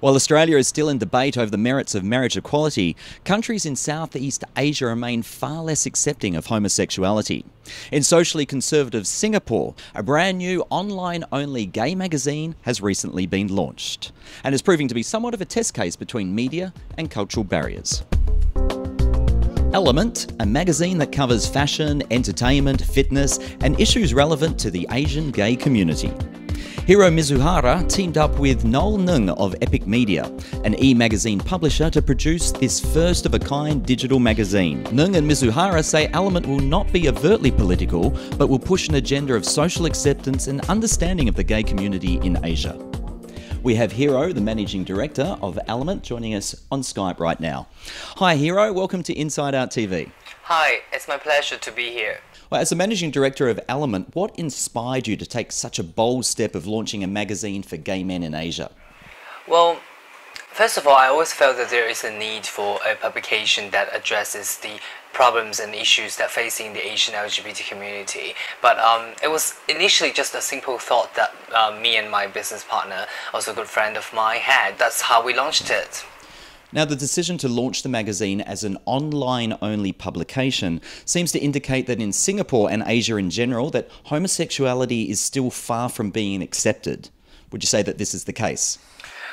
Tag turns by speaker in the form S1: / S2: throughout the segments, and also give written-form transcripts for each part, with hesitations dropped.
S1: While Australia is still in debate over the merits of marriage equality, countries in Southeast Asia remain far less accepting of homosexuality. In socially conservative Singapore, a brand new online-only gay magazine has recently been launched and is proving to be somewhat of a test case between media and cultural barriers. Element, a magazine that covers fashion, entertainment, fitness, and issues relevant to the Asian gay community. Hirokazu Mizuhara teamed up with Noel Ng of Epic Media, an e-magazine publisher, to produce this first-of-a-kind digital magazine. Ng and Mizuhara say Element will not be overtly political, but will push an agenda of social acceptance and understanding of the gay community in Asia. We have Hiro, the Managing Director of Element, joining us on Skype right now. Hi Hiro, welcome to Inside Out TV.
S2: Hi, it's my pleasure to be here.
S1: Well, as the Managing Director of Element, what inspired you to take such a bold step of launching a magazine for gay men in Asia?
S2: Well, first of all, I always felt that there is a need for a publication that addresses the problems and issues that facing the Asian LGBT community. But it was initially just a simple thought that me and my business partner, also a good friend of mine, had. That's how we launched it.
S1: Now, the decision to launch the magazine as an online-only publication seems to indicate that in Singapore and Asia in general, that homosexuality is still far from being accepted. Would you say that this is the case?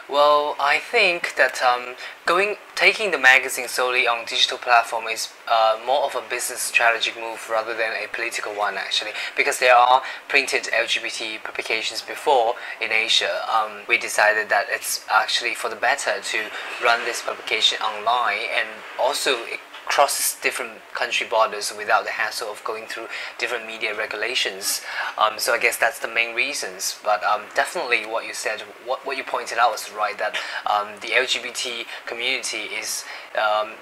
S2: Well, I think that taking the magazine solely on digital platform is more of a business strategic move rather than a political one, actually, because there are printed LGBT publications before in Asia. We decided that it's actually for the better to run this publication online, and also it crosses different country borders without the hassle of going through different media regulations. So I guess that's the main reasons. But definitely what you said, what you pointed out was right, that the LGBT community is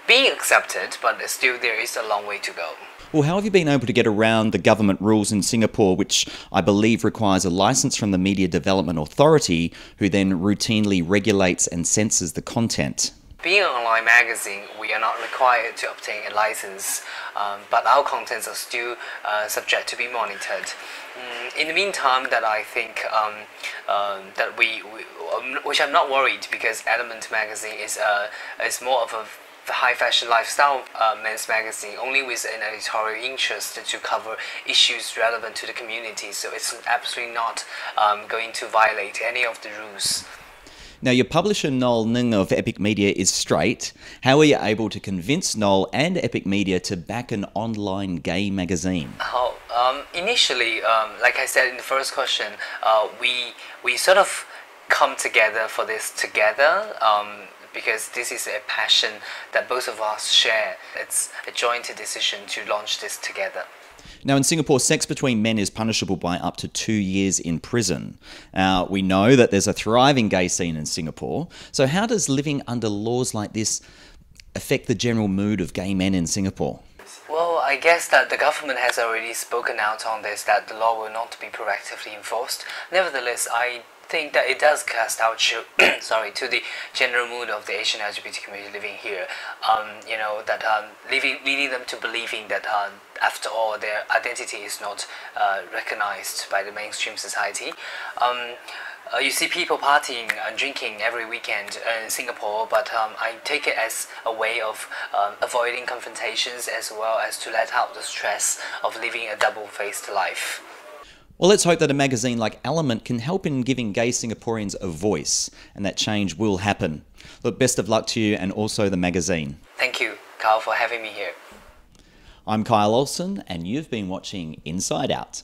S2: being accepted, but still there is a long way to go.
S1: Well, how have you been able to get around the government rules in Singapore, which I believe requires a license from the Media Development Authority, who then routinely regulates and censors the content?
S2: Being an online magazine, we are not required to obtain a license, but our contents are still subject to be monitored. In the meantime, that I think that which I'm not worried, because Element magazine is more of a high fashion lifestyle men's magazine, only with an editorial interest to cover issues relevant to the community. So it's absolutely not going to violate any of the rules.
S1: Now, your publisher Noel Ng of Epic Media is straight. How were you able to convince Noel and Epic Media to back an online gay magazine?
S2: Initially, like I said in the first question, we sort of come together for this together, because this is a passion that both of us share. It's a joint decision to launch this together.
S1: Now, in Singapore, sex between men is punishable by up to 2 years in prison. We know that there's a thriving gay scene in Singapore. So how does living under laws like this affect the general mood of gay men in Singapore?
S2: Well, I guess that the government has already spoken out on this, that the law will not be proactively enforced. Nevertheless, I think that it does cast out to the general mood of the Asian LGBT community living here. You know, that leading them to believing that after all, their identity is not recognized by the mainstream society. You see people partying and drinking every weekend in Singapore, but I take it as a way of avoiding confrontations, as well as to let out the stress of living a double-faced life.
S1: Well, let's hope that a magazine like Element can help in giving gay Singaporeans a voice, and that change will happen. Look, best of luck to you and also the magazine.
S2: Thank you, Kyle, for having me here.
S1: I'm Kyle Olsen, and you've been watching Inside Out.